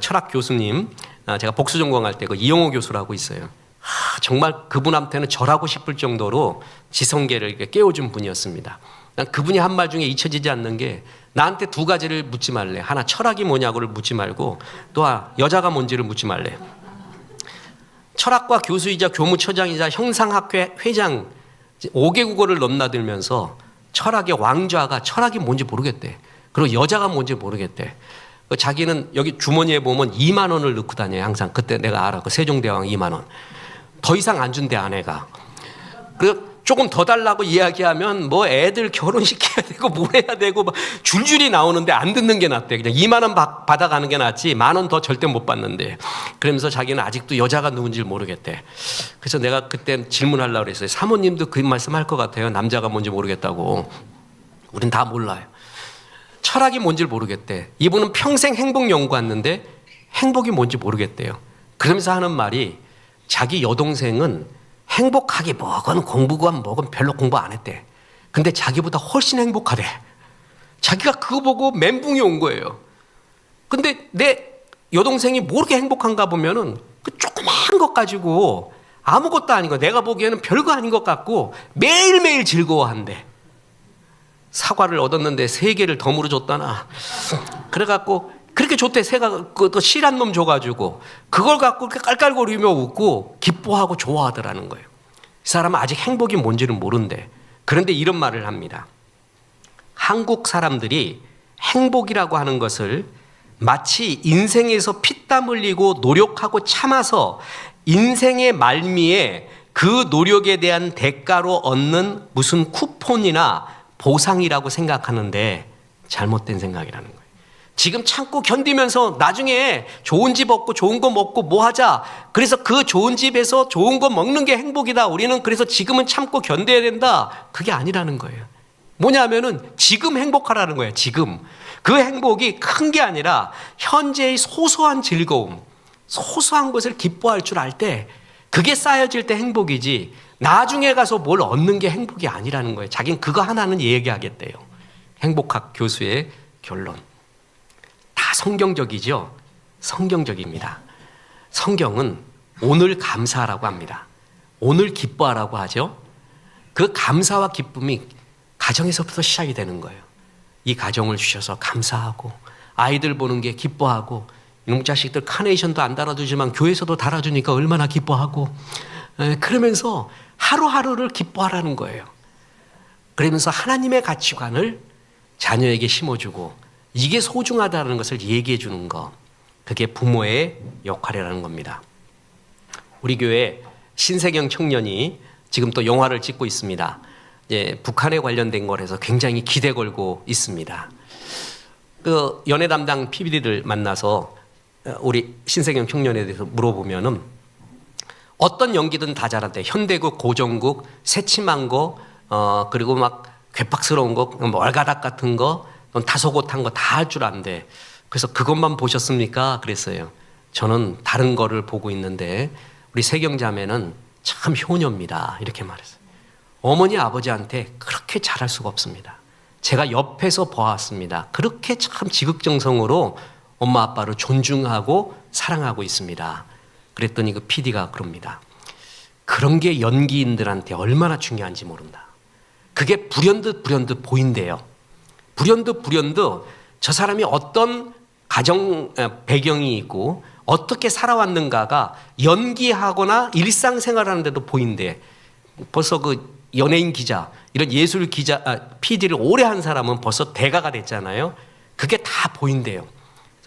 철학 교수님, 제가 복수전공할 때 그 이영호 교수라고 있어요. 정말 그분한테는 절하고 싶을 정도로 지성계를 깨워준 분이었습니다. 난 그분이 한 말 중에 잊혀지지 않는 게, 나한테 두 가지를 묻지 말래. 하나, 철학이 뭐냐고를 묻지 말고, 또 하나, 여자가 뭔지를 묻지 말래. 철학과 교수이자 교무처장이자 형상학회 회장 5개 국어를 넘나들면서 철학의 왕좌가 철학이 뭔지 모르겠대. 그리고 여자가 뭔지 모르겠대. 자기는 여기 주머니에 보면 2만 원을 넣고 다녀요. 항상. 그때 내가 알아. 그 세종대왕 2만 원. 더 이상 안 준대, 아내가. 그리고 조금 더 달라고 이야기하면 뭐 애들 결혼시켜야 되고 뭘 해야 되고 막 줄줄이 나오는데 안 듣는 게 낫대. 그냥 2만 원 받아가는 게 낫지 1만 원 더 절대 못 받는데. 그러면서 자기는 아직도 여자가 누군지 모르겠대. 그래서 내가 그때 질문하려고 그랬어요. 사모님도 그 말씀할 것 같아요. 남자가 뭔지 모르겠다고. 우린 다 몰라요. 철학이 뭔지 모르겠대. 이분은 평생 행복 연구했는데 행복이 뭔지 모르겠대요. 그러면서 하는 말이, 자기 여동생은 행복하기 뭐건 공부가 뭐건 별로 공부 안 했대. 근데 자기보다 훨씬 행복하대. 자기가 그거 보고 멘붕이 온 거예요. 근데 내 여동생이 모르게 행복한가 보면은 그 조그마한 것 가지고 아무것도 아닌 거, 내가 보기에는 별거 아닌 것 같고 매일매일 즐거워한대. 사과를 얻었는데 3개를 덤으로 줬다나. 그래갖고 그렇게 좋대. 새가 그 실한 놈 줘가지고 그걸 갖고 이렇게 깔깔거리며 웃고 기뻐하고 좋아하더라는 거예요. 이 사람은 아직 행복이 뭔지는 모른대. 그런데 이런 말을 합니다. 한국 사람들이 행복이라고 하는 것을 마치 인생에서 피땀 흘리고 노력하고 참아서 인생의 말미에 그 노력에 대한 대가로 얻는 무슨 쿠폰이나 보상이라고 생각하는데 잘못된 생각이라는 거예요. 지금 참고 견디면서 나중에 좋은 집 얻고 좋은 거 먹고 뭐 하자. 그래서 그 좋은 집에서 좋은 거 먹는 게 행복이다. 우리는 그래서 지금은 참고 견뎌야 된다. 그게 아니라는 거예요. 뭐냐면은 지금 행복하라는 거예요. 지금. 그 행복이 큰 게 아니라 현재의 소소한 즐거움, 소소한 것을 기뻐할 줄 알 때 그게 쌓여질 때 행복이지 나중에 가서 뭘 얻는 게 행복이 아니라는 거예요. 자기는 그거 하나는 얘기하겠대요. 행복학 교수의 결론. 다 성경적이죠? 성경적입니다. 성경은 오늘 감사하라고 합니다. 오늘 기뻐하라고 하죠? 그 감사와 기쁨이 가정에서부터 시작이 되는 거예요. 이 가정을 주셔서 감사하고 아이들 보는 게 기뻐하고 이놈 자식들 카네이션도 안 달아주지만 교회에서도 달아주니까 얼마나 기뻐하고 그러면서 하루하루를 기뻐하라는 거예요. 그러면서 하나님의 가치관을 자녀에게 심어주고 이게 소중하다는 것을 얘기해 주는 거, 그게 부모의 역할이라는 겁니다. 우리 교회 신세경 청년이 지금 또 영화를 찍고 있습니다. 북한에 관련된 거라서 굉장히 기대 걸고 있습니다. 그 연예 담당 PD를 만나서 우리 신세경 청년에 대해서 물어보면은 어떤 연기든 다 잘한대. 현대극, 고전극, 새침한 거, 그리고 막 괴팍스러운 거, 월가닥 같은 거, 다소곳한 거 다 할 줄 안대. 그래서 그것만 보셨습니까? 그랬어요. 저는 다른 거를 보고 있는데 우리 세경자매는 참 효녀입니다. 이렇게 말했어요. 어머니 아버지한테 그렇게 잘할 수가 없습니다. 제가 옆에서 보았습니다. 그렇게 참 지극정성으로 엄마 아빠를 존중하고 사랑하고 있습니다. 그랬더니 그 PD가 그럽니다. 그런 게 연기인들한테 얼마나 중요한지 모른다. 그게 불현듯 보인대요. 불현듯 저 사람이 어떤 가정 배경이 있고 어떻게 살아왔는가가 연기하거나 일상생활하는데도 보인대. 벌써 그 연예인 기자, 이런 예술 기자, PD를 오래 한 사람은 벌써 대가가 됐잖아요. 그게 다 보인대요.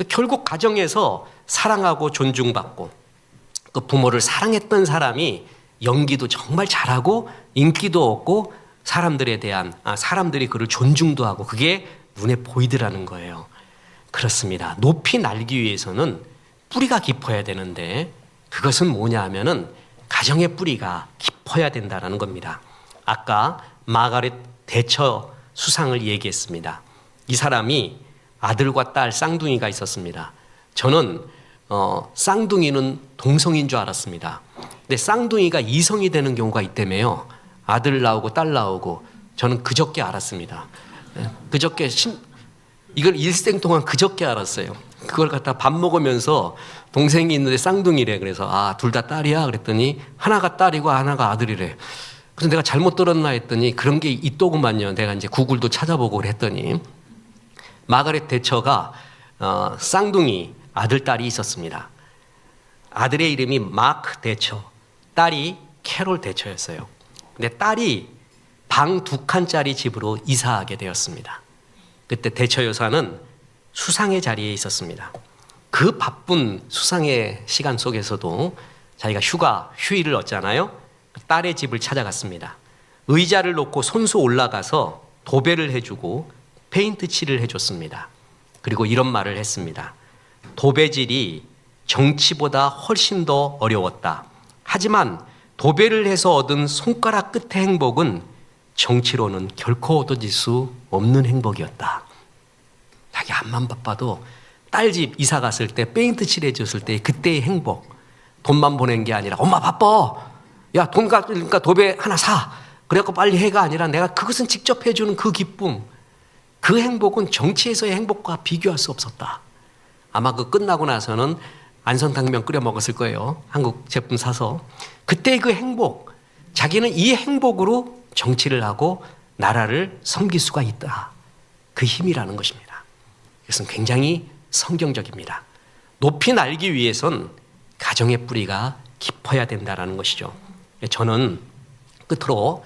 결국 가정에서 사랑하고 존중받고 그 부모를 사랑했던 사람이 연기도 정말 잘하고 인기도 얻고 사람들이 그를 존중도 하고 그게 눈에 보이더라는 거예요. 그렇습니다. 높이 날기 위해서는 뿌리가 깊어야 되는데 그것은 뭐냐 하면은 가정의 뿌리가 깊어야 된다는 겁니다. 아까 마가렛 대처 수상을 얘기했습니다. 이 사람이 아들과 딸 쌍둥이가 있었습니다. 저는 쌍둥이는 동성인 줄 알았습니다. 근데 쌍둥이가 이성이 되는 경우가 있다며요. 아들 나오고 딸 나오고 저는 그저께 알았습니다. 그저께 이걸 일생 동안 그저께 알았어요. 그걸 갖다 밥 먹으면서 동생이 있는데 쌍둥이래. 그래서 둘 다 딸이야 그랬더니 하나가 딸이고 하나가 아들이래. 그래서 내가 잘못 들었나 했더니 그런 게 있더구만요. 내가 이제 구글도 찾아보고 그랬더니 마가렛 대처가 쌍둥이 아들 딸이 있었습니다. 아들의 이름이 마크 대처, 딸이 캐롤 대처였어요. 근데 딸이 방 2칸짜리 집으로 이사하게 되었습니다. 그때 대처 여사는 수상의 자리에 있었습니다. 그 바쁜 수상의 시간 속에서도 자기가 휴일을 얻잖아요. 딸의 집을 찾아갔습니다. 의자를 놓고 손수 올라가서 도배를 해주고 페인트 칠을 해줬습니다. 그리고 이런 말을 했습니다. 도배질이 정치보다 훨씬 더 어려웠다. 하지만 도배를 해서 얻은 손가락 끝의 행복은 정치로는 결코 얻어질 수 없는 행복이었다. 자기 앞만 바빠도 딸 집 이사 갔을 때 페인트 칠해줬을 때 그때의 행복, 돈만 보낸 게 아니라 엄마 바빠, 야 돈 갚으니까 도배 하나 사, 그래갖고 빨리 해가 아니라 내가 그것은 직접 해주는 그 기쁨, 그 행복은 정치에서의 행복과 비교할 수 없었다. 아마 그 끝나고 나서는 안성탕면 끓여 먹었을 거예요. 한국 제품 사서. 그때 그 행복, 자기는 이 행복으로 정치를 하고 나라를 섬길 수가 있다. 그 힘이라는 것입니다. 그것은 굉장히 성경적입니다. 높이 날기 위해선 가정의 뿌리가 깊어야 된다는 것이죠. 저는 끝으로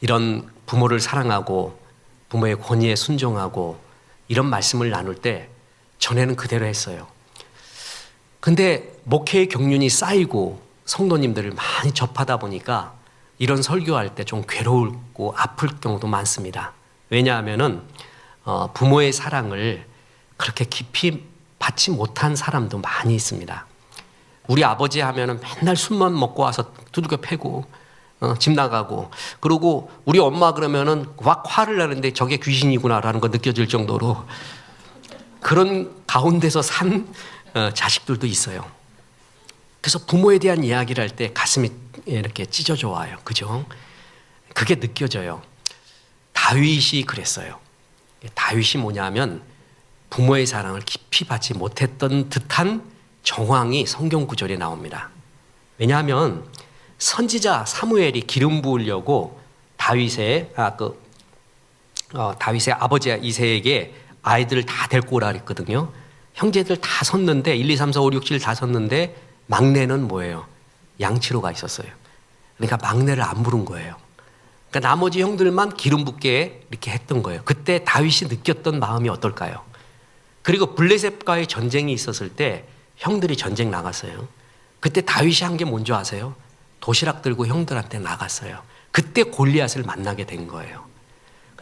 이런 부모를 사랑하고 부모의 권위에 순종하고 이런 말씀을 나눌 때 전에는 그대로 했어요. 근데 목회의 경륜이 쌓이고 성도님들을 많이 접하다 보니까 이런 설교할 때 좀 괴로울고 아플 경우도 많습니다. 왜냐하면은 부모의 사랑을 그렇게 깊이 받지 못한 사람도 많이 있습니다. 우리 아버지 하면은 맨날 술만 먹고 와서 두들겨 패고 집 나가고, 그리고 우리 엄마 그러면은 막 화를 내는데 저게 귀신이구나라는 거 느껴질 정도로 그런 가운데서 산 자식들도 있어요. 그래서 부모에 대한 이야기를 할 때 가슴이 이렇게 찢어져 와요. 그죠? 그게 느껴져요. 다윗이 그랬어요. 다윗이 뭐냐면 부모의 사랑을 깊이 받지 못했던 듯한 정황이 성경 구절에 나옵니다. 왜냐하면 선지자 사무엘이 기름 부으려고 다윗의 아버지 이새에게 아이들을 다 데리고 오라 그랬거든요. 형제들 다 섰는데 1, 2, 3, 4, 5, 6, 7 다 섰는데 막내는 뭐예요? 양치로 가 있었어요. 그러니까 막내를 안 부른 거예요. 그러니까 나머지 형들만 기름 붓게 이렇게 했던 거예요. 그때 다윗이 느꼈던 마음이 어떨까요? 그리고 블레셋과의 전쟁이 있었을 때 형들이 전쟁 나갔어요. 그때 다윗이 한 게 뭔지 아세요? 도시락 들고 형들한테 나갔어요. 그때 골리앗을 만나게 된 거예요.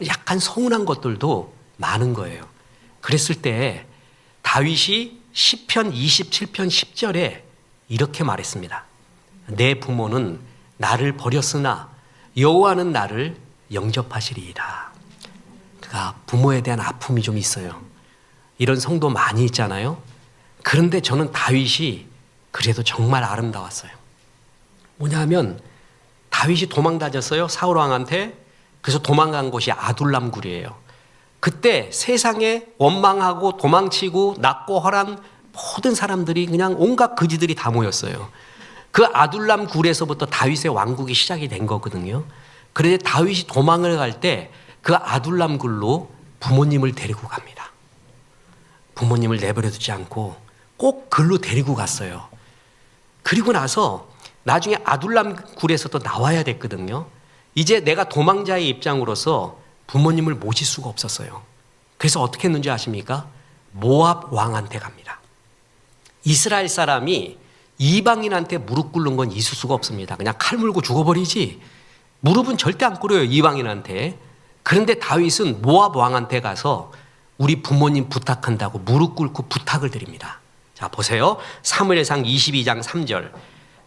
약간 서운한 것들도 많은 거예요. 그랬을 때 다윗이 시편 27편 10절에 이렇게 말했습니다. 내 부모는 나를 버렸으나 여호와는 나를 영접하시리이다. 그러니까 부모에 대한 아픔이 좀 있어요. 이런 성도 많이 있잖아요. 그런데 저는 다윗이 그래도 정말 아름다웠어요. 뭐냐면 다윗이 도망 다녔어요. 사울 왕한테. 그래서 도망간 곳이 아둘람 굴이에요. 그때 세상에 원망하고 도망치고 낙고 헐한 모든 사람들이 그냥 온갖 거지들이 다 모였어요. 그 아둘람 굴에서부터 다윗의 왕국이 시작이 된 거거든요. 그런데 다윗이 도망을 갈 때 그 아둘람 굴로 부모님을 데리고 갑니다. 부모님을 내버려 두지 않고 꼭 글로 데리고 갔어요. 그리고 나서 나중에 아둘람 굴에서도 나와야 됐거든요. 이제 내가 도망자의 입장으로서 부모님을 모실 수가 없었어요. 그래서 어떻게 했는지 아십니까? 모압 왕한테 갑니다. 이스라엘 사람이 이방인한테 무릎 꿇는 건 있을 수가 없습니다. 그냥 칼 물고 죽어버리지 무릎은 절대 안 꿇어요, 이방인한테. 그런데 다윗은 모압 왕한테 가서 우리 부모님 부탁한다고 무릎 꿇고 부탁을 드립니다. 자, 보세요. 사무엘상 22장 3절.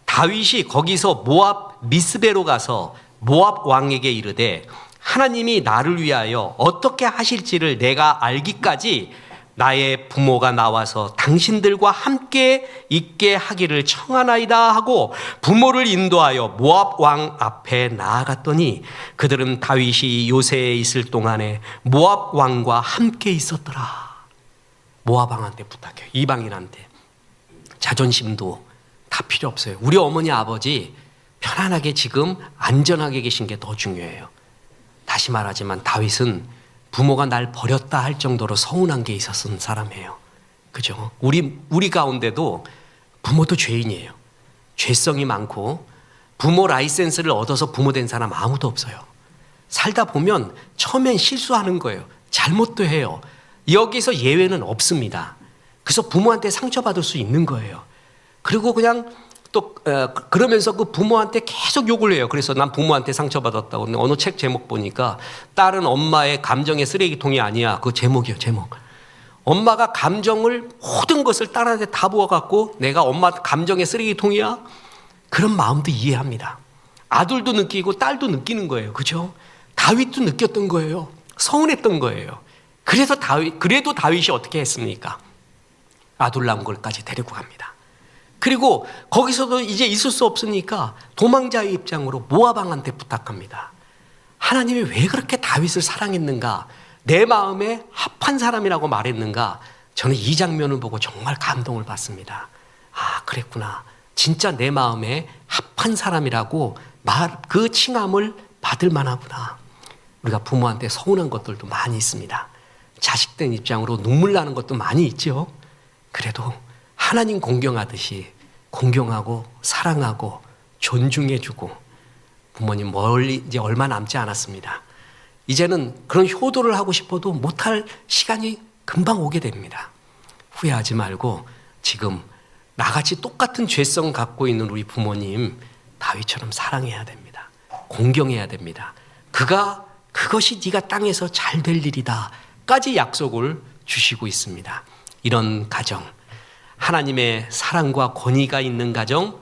다윗이 거기서 모압 미스베로 가서 모압 왕에게 이르되 하나님이 나를 위하여 어떻게 하실지를 내가 알기까지 나의 부모가 나와서 당신들과 함께 있게 하기를 청하나이다 하고 부모를 인도하여 모압 왕 앞에 나아갔더니 그들은 다윗이 요새에 있을 동안에 모압 왕과 함께 있었더라. 모압 왕한테 부탁해요. 이방인한테. 자존심도 다 필요 없어요. 우리 어머니 아버지 편안하게 지금 안전하게 계신 게 더 중요해요. 다시 말하지만 다윗은 부모가 날 버렸다 할 정도로 서운한 게 있었던 사람이에요. 그죠? 우리 가운데도 부모도 죄인이에요. 죄성이 많고 부모 라이센스를 얻어서 부모 된 사람 아무도 없어요. 살다 보면 처음엔 실수하는 거예요. 잘못도 해요. 여기서 예외는 없습니다. 그래서 부모한테 상처받을 수 있는 거예요. 그리고 그냥 또 그러면서 그 부모한테 계속 욕을 해요. 그래서 난 부모한테 상처받았다고. 어느 책 제목 보니까 딸은 엄마의 감정의 쓰레기통이 아니야. 그 제목이에요, 제목. 엄마가 감정을 모든 것을 딸한테 다 부어갖고 내가 엄마 감정의 쓰레기통이야? 그런 마음도 이해합니다. 아들도 느끼고 딸도 느끼는 거예요. 그죠? 다윗도 느꼈던 거예요. 서운했던 거예요. 그래도 다윗이 어떻게 했습니까? 아둘람 굴까지 데리고 갑니다. 그리고 거기서도 이제 있을 수 없으니까 도망자의 입장으로 모압 왕한테 부탁합니다. 하나님이 왜 그렇게 다윗을 사랑했는가? 내 마음에 합한 사람이라고 말했는가? 저는 이 장면을 보고 정말 감동을 받습니다. 아, 그랬구나. 진짜 내 마음에 합한 사람이라고 그 칭함을 받을 만하구나. 우리가 부모한테 서운한 것들도 많이 있습니다. 자식된 입장으로 눈물 나는 것도 많이 있죠. 그래도 하나님 공경하듯이 공경하고 사랑하고 존중해주고 부모님 멀리 이제 얼마 남지 않았습니다. 이제는 그런 효도를 하고 싶어도 못할 시간이 금방 오게 됩니다. 후회하지 말고 지금 나같이 똑같은 죄성 갖고 있는 우리 부모님 다윗처럼 사랑해야 됩니다. 공경해야 됩니다. 그것이 네가 땅에서 잘 될 일이다 까지 약속을 주시고 있습니다. 이런 가정, 하나님의 사랑과 권위가 있는 가정,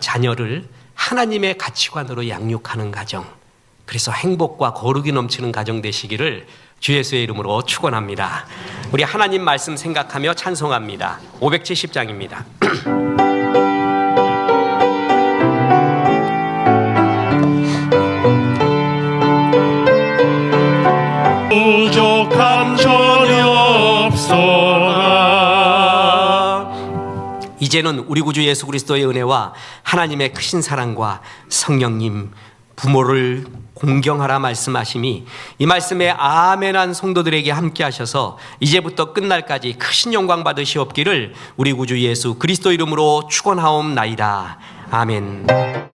자녀를 하나님의 가치관으로 양육하는 가정, 그래서 행복과 거룩이 넘치는 가정 되시기를 주 예수의 이름으로 축원합니다. 우리 하나님 말씀 생각하며 찬송합니다. 570장입니다. 부족함 전혀 없소나. 이제는 우리 구주 예수 그리스도의 은혜와 하나님의 크신 사랑과 성령님, 부모를 공경하라 말씀하심이 이 말씀에 아멘한 성도들에게 함께 하셔서 이제부터 끝날까지 크신 영광 받으시옵기를 우리 구주 예수 그리스도 이름으로 축원하옵나이다. 아멘.